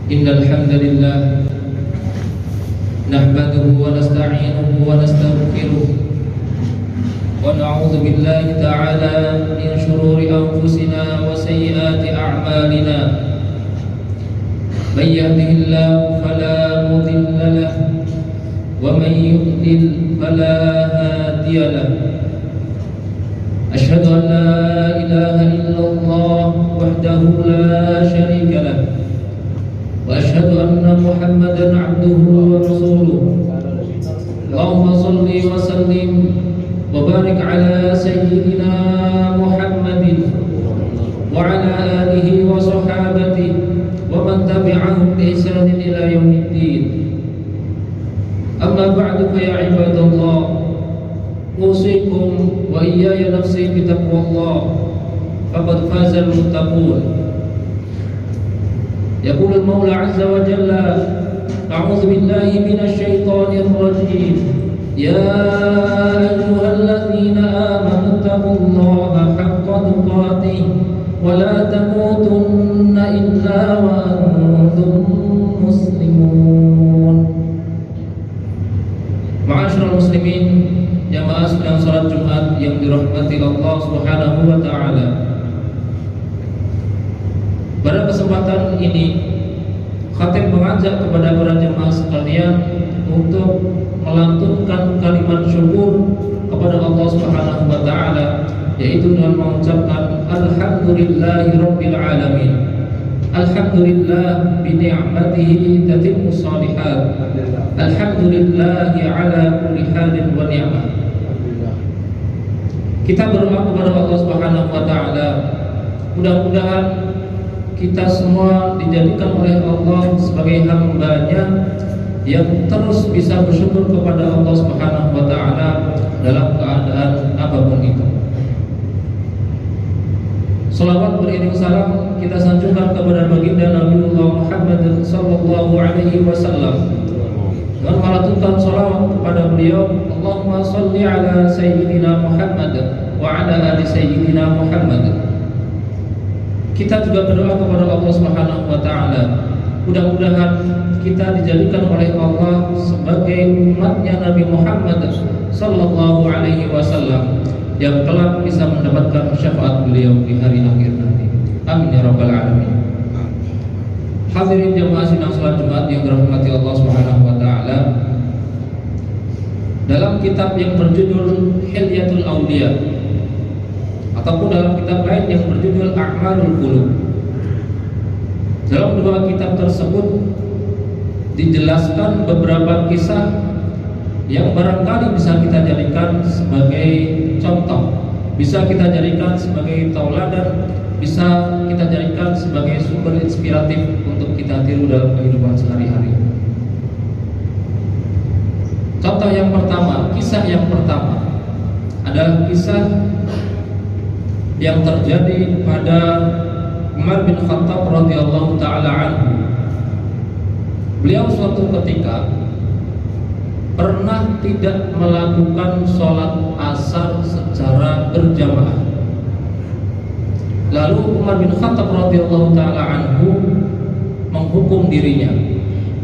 إن الحمد لله نحمده ونستعينه ونستغفره ونعوذ بالله تعالى من شرور أنفسنا وسيئات أعمالنا من يهده الله فلا مضل له ومن يضلل فلا هادي له أشهد أن لا إله إلا الله وحده لا شريك له وأشهد أن محمدا عبده ورسوله اللهم صل وسلم وبارك على سيدنا محمد وعلى آله وصحابته ومن تبعهم بإحسان إلى يوم الدين. أما بعد فيا عباد الله أوصيكم وإياي نفسي بتقوى الله فقد فاز المتقون. يقول المولى عز وجل أعوذ بالله من الشيطان الرجيم يا أيها الذين آمنوا اتقوا الله حق تقاته ولا تموتن إلا وأنتم مسلمون. Ma'asyiral muslimin, jamaah sedang salat Jumat yang dirahmati Allah Subhanahu wa taala. Pada kesempatan ini khatib mengajak kepada para jemaah sekalian untuk melantunkan kalimat syukur kepada Allah Subhanahu wa taala, yaitu dengan mengucapkan alhamdulillahi rabbil alamin. Alhamdulillah bi ni'matihi tatimmu shalihat. Alhamdulillahi ala kulli halin wa ni'mah. Kita berdoa kepada Allah Subhanahu wa taala, mudah-mudahan kita semua dijadikan oleh Allah sebagai hamba-Nya yang terus bisa bersyukur kepada Allah Subhanahu wa taala dalam keadaan apapun itu. Salawat beriring salam kita sanjungkan kepada baginda Nabiullah Muhammad sallallahu alaihi wasallam. Dan melantunkan salawat kepada beliau, Allahumma shalli ala sayyidina Muhammad wa ala ali sayyidina Muhammad. Kita juga berdoa kepada Allah Subhanahu wa taala, mudah-mudahan kita dijadikan oleh Allah sebagai umatnya Nabi Muhammad sallallahu alaihi wasallam yang kelak bisa mendapatkan syafaat beliau di hari akhir nanti. Amin ya rabbal alamin. Hadirin jamaah sidang salat Jumat yang dirahmati Allah Subhanahu wa taala. Dalam kitab yang berjudul Hilyatul Auliya ataupun dalam kitab lain yang berjudul A'malul Qulub, dalam dua kitab tersebut dijelaskan beberapa kisah yang barangkali bisa kita jadikan sebagai contoh, bisa kita jadikan sebagai tauladan, bisa kita jadikan sebagai sumber inspiratif untuk kita tiru dalam kehidupan sehari-hari. Contoh yang pertama, kisah yang pertama adalah kisah yang terjadi pada Umar bin Khattab radhiyallahu taala anhu. Beliau suatu ketika pernah tidak melakukan sholat asar secara berjamaah. Lalu Umar bin Khattab radhiyallahu taala anhu menghukum dirinya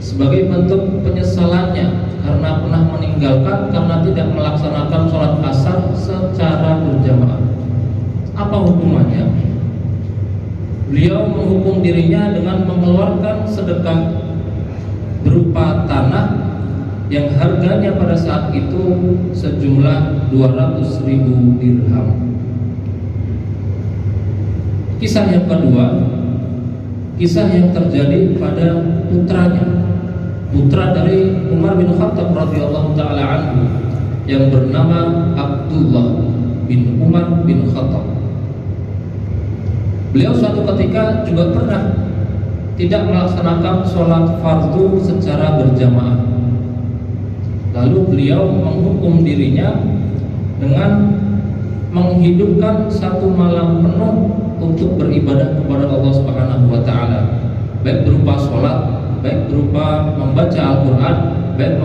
sebagai bentuk penyesalannya karena pernah meninggalkan, karena tidak melaksanakan sholat asar secara berjamaah. Apa hukumannya? Beliau menghukum dirinya dengan mengeluarkan sedekah berupa tanah yang harganya pada saat itu sejumlah 200.000 dirham. Kisah yang kedua, kisah yang terjadi pada putranya, putra dari Umar bin Khattab radhiyallahu taala anhu yang bernama Abdullah bin Umar bin Khattab. Beliau suatu ketika juga pernah tidak melaksanakan sholat fardu secara berjamaah. Lalu beliau menghukum dirinya dengan menghidupkan satu malam penuh untuk beribadah kepada Allah Subhanahu wa taala, baik berupa sholat, baik berupa membaca Al-Qur'an, baik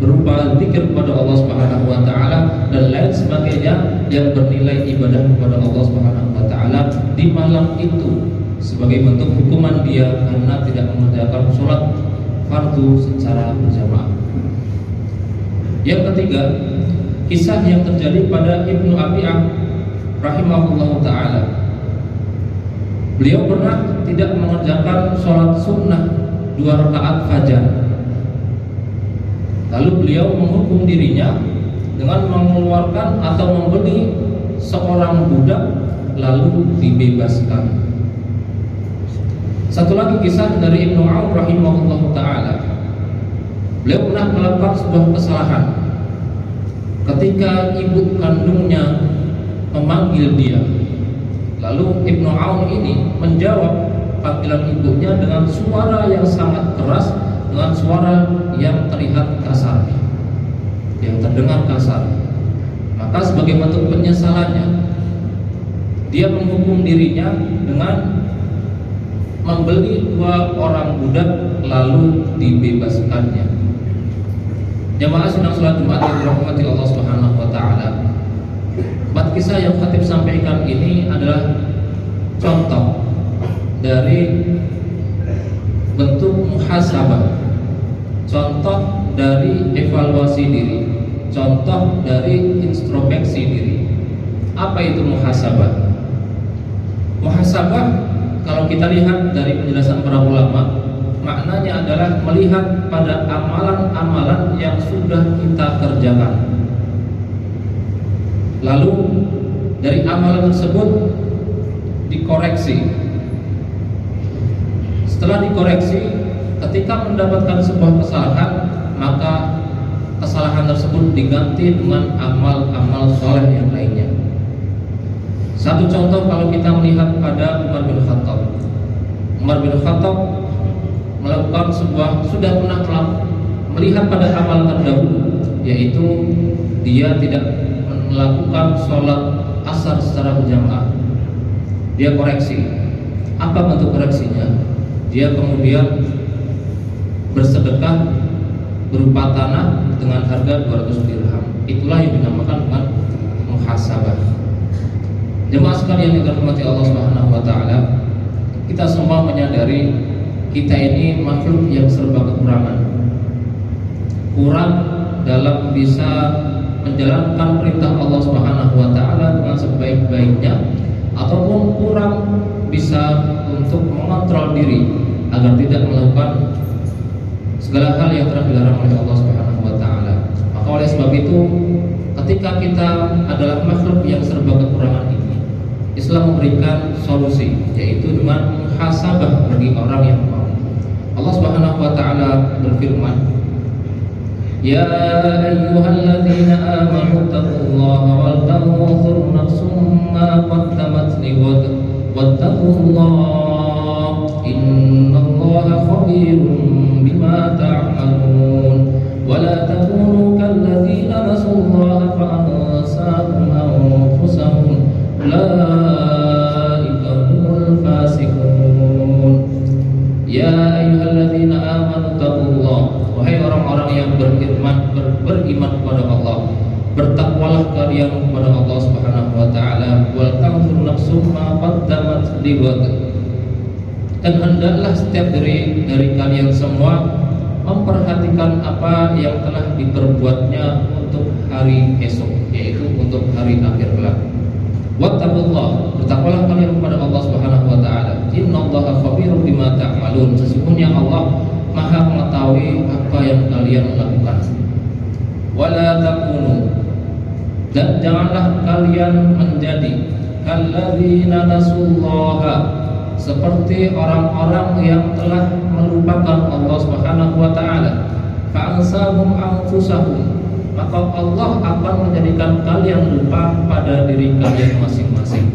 berupa zikir kepada Allah Subhanahu wa taala dan lain sebagainya yang bernilai ibadah kepada Allah Subhanahu wa taala di malam itu sebagai bentuk hukuman dia karena tidak mengerjakan sholat fardu secara berjamaah. Yang ketiga, kisah yang terjadi pada Ibnu Abi'ah rahimahullah ta'ala. Beliau pernah tidak mengerjakan sholat sunnah 2 rakaat fajar. Lalu beliau menghukum dirinya dengan mengeluarkan atau membeli seorang budak lalu dibebaskan. Satu lagi kisah dari Ibnu Aun rahimahullah ta'ala. Beliau pernah melakukan sebuah kesalahan ketika ibu kandungnya memanggil dia. Lalu Ibnu Aun ini menjawab panggilan ibunya dengan suara yang sangat keras, dengan suara yang terlihat kasar, yang terdengar kasar. Maka sebagai bentuk penyesalannya, dia menghukum dirinya dengan membeli 2 orang budak lalu dibebaskannya. Jamaah sidang salat Jumat yang dirahmati Allah Subhanahu wa taala. 4 kisah yang khatib sampaikan ini adalah contoh dari bentuk muhasabah, contoh dari evaluasi diri, contoh dari introspeksi diri. Apa itu muhasabah? Muhasabah kalau kita lihat dari penjelasan para ulama, maknanya adalah melihat pada amalan-amalan yang sudah kita kerjakan. Lalu dari amalan tersebut dikoreksi. Setelah dikoreksi, ketika mendapatkan sebuah kesalahan, maka kesalahan tersebut diganti dengan amal-amal soleh yang lainnya. Satu contoh kalau kita melihat pada Umar bin Khattab. Umar bin Khattab melakukan sudah pernah melihat pada amal terdahulu, yaitu dia tidak melakukan sholat asar secara berjamaah. Dia koreksi. Apa bentuk koreksinya? Dia kemudian bersedekah berupa tanah dengan harga 200 dirham. Itulah yang dinamakan dengan muhasabah. Jemaah sekalian yang dirahmati Allah Subhanahu wa taala, kita semua menyadari kita ini makhluk yang serba kekurangan. Kurang dalam bisa menjalankan perintah Allah Subhanahu wa taala dengan sebaik-baiknya, ataupun kurang bisa untuk mengontrol diri agar tidak melakukan segala hal yang telah dilarang oleh Allah Subhanahu wa taala. Maka oleh sebab itu, ketika kita adalah makhluk yang serba kekurangan ini, Islam memberikan solusi, yaitu dengan muhasabah bagi orang yang mau. Allah Subhanahu wa taala berfirman, "Ya ayyuhalladzina amanu taqullaha wal tanzur nafsum ma qaddamat lighad wattaqullaha innallaha khabirum bima ta'malun wa la takunu kalladzina nasullaha fa ansahum anfusahum ulaika humul fasiqun." Ya ayyuhalladzina amanu taqullaha, wahai orang-orang yang beriman kepada Allah, bertakwalah kalian kepada Allah Subhanahu wa taala. Wal tanzur nafsum ma qaddamat lighad, dan hendaklah setiap dari kalian semua memperhatikan apa yang telah diperbuatnya untuk hari esok, yaitu untuk hari akhir kelak. Wattaqullah, bertakwalah kalian kepada Allah Subhanahu wa taala. Innallaha khabirum bima ta'malun, sesungguhnya Allah Maha mengetahui apa yang kalian lakukan. Wala takunu, dan janganlah kalian menjadi kalladzina nasullaha, seperti orang-orang yang telah melupakan Allah Subhanahu wa taala. Fa ansahum anfusahum, maka Allah akan menjadikan kalian lupa pada diri kalian masing-masing.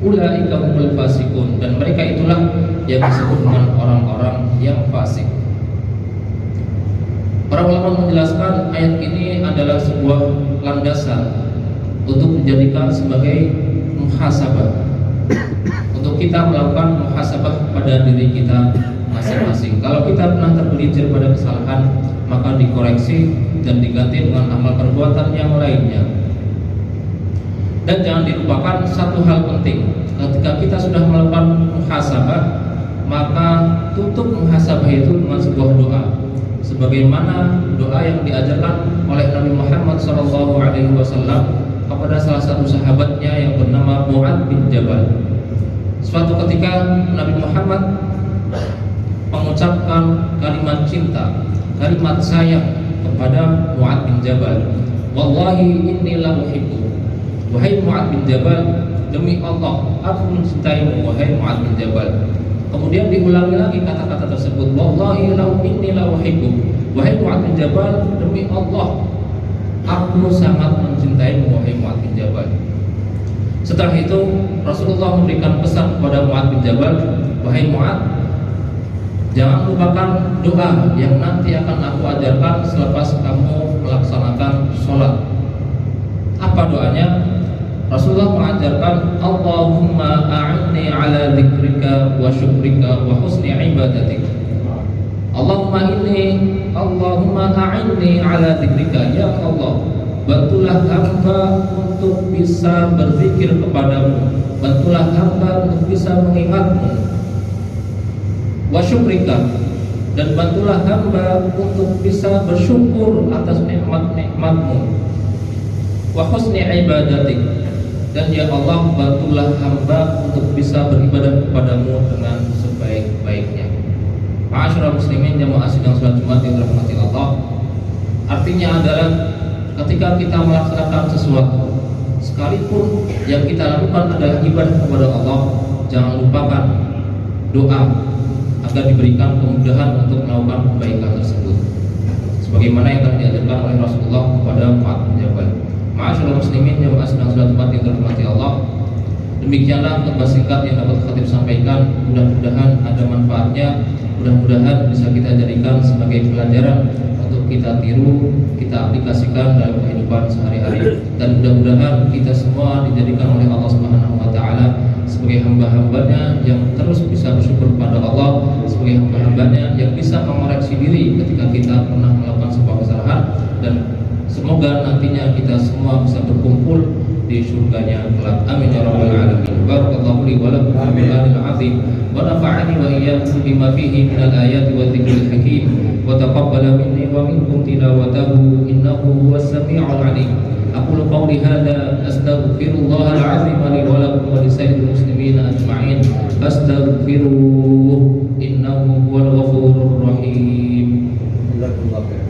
Ulaika humul fasiqun, dan mereka itulah yang disebut dengan orang-orang yang fasik. Para ulama menjelaskan ayat ini adalah sebuah landasan untuk dijadikan sebagai muhasabah, untuk kita melakukan muhasabah pada diri kita masing-masing. Kalau kita pernah tergelincir pada kesalahan, maka dikoreksi dan diganti dengan amal perbuatan yang lainnya. Dan jangan dilupakan satu hal penting, ketika kita sudah melakukan muhasabah, maka tutup muhasabah itu dengan sebuah doa, sebagaimana doa yang diajarkan oleh Nabi Muhammad SAW kepada salah satu sahabatnya yang bernama Mu'adz bin Jabal. Suatu ketika Nabi Muhammad mengucapkan kalimat cinta, kalimat sayang kepada Mu'adz bin Jabal. Wallahi inni la uhibbu. Wahai Mu'adz bin Jabal, demi Allah aku mencintaimu wahai Mu'adz bin Jabal. Kemudian diulangi lagi kata-kata tersebut, wallahi la inni la uhibbu. Wahai Mu'adz bin Jabal, demi Allah aku sangat mencintaimu wahai Mu'adz bin Jabal. Setelah itu Rasulullah memberikan pesan kepada Mu'adz bin Jabal, wahai Mu'adz, jangan lupakan doa yang nanti akan aku ajarkan selepas kamu melaksanakan sholat. Apa doanya? Rasulullah mengajarkan, Allahumma a'inni ala dzikrika wa syukrika wa husni ibadatik. Allahumma a'inni ala dzikrika, ya Allah, bantulah hamba untuk bisa berzikir kepadamu, bantulah hamba untuk bisa mengingatmu. Wa syukrika, dan bantulah hamba untuk bisa bersyukur atas nikmat-nikmatmu. Wa husni ibadatik, dan ya Allah bantulah hamba untuk bisa beribadah kepadamu dengan sebaik-baiknya. Ma'asyiral muslimin jamaah sidang salat Jumat yang dirahmati Allah. Artinya adalah ketika kita melaksanakan sesuatu, sekalipun yang kita lakukan adalah ibadah kepada Allah, jangan lupakan doa agar diberikan kemudahan untuk melakukan kebaikan tersebut, sebagaimana yang telah diajarkan oleh Rasulullah kepada Mu'adz bin Jabal. Ma'asyiral muslimin jamaah sidang salat Jumat yang dirahmati Allah. Demikianlah khutbah singkat yang dapat khatib sampaikan. Mudah-mudahan ada manfaatnya, mudah-mudahan bisa kita jadikan sebagai pelajaran untuk kita tiru, kita aplikasikan dalam kehidupan sehari-hari, dan mudah-mudahan kita semua dijadikan oleh Allah Subhanahu wa taala sebagai hamba-hambanya yang terus bisa bersyukur kepada Allah, sebagai hamba-hambanya yang bisa mengoreksi diri ketika kita pernah melakukan sebuah kesalahan, dan semoga nantinya kita semua bisa berkumpul di surganya kelak. Amin ya rabbal alamin. Barakallahu li wa lakum fil Qur'anil azim wa nafa'ani wa iyyakum bima fihi minal ayati wa dzikril hakim wa taqabbala minni wa minkum tilawatahu innahu huwas sami'ul 'alim. Aqulu qawli hadza astaghfirullahal 'azim li wa lakum wa lisairil muslimin ajma'in. Astaghfiruh innahu huwal ghafurur rahim. Jazakumullahu khairan.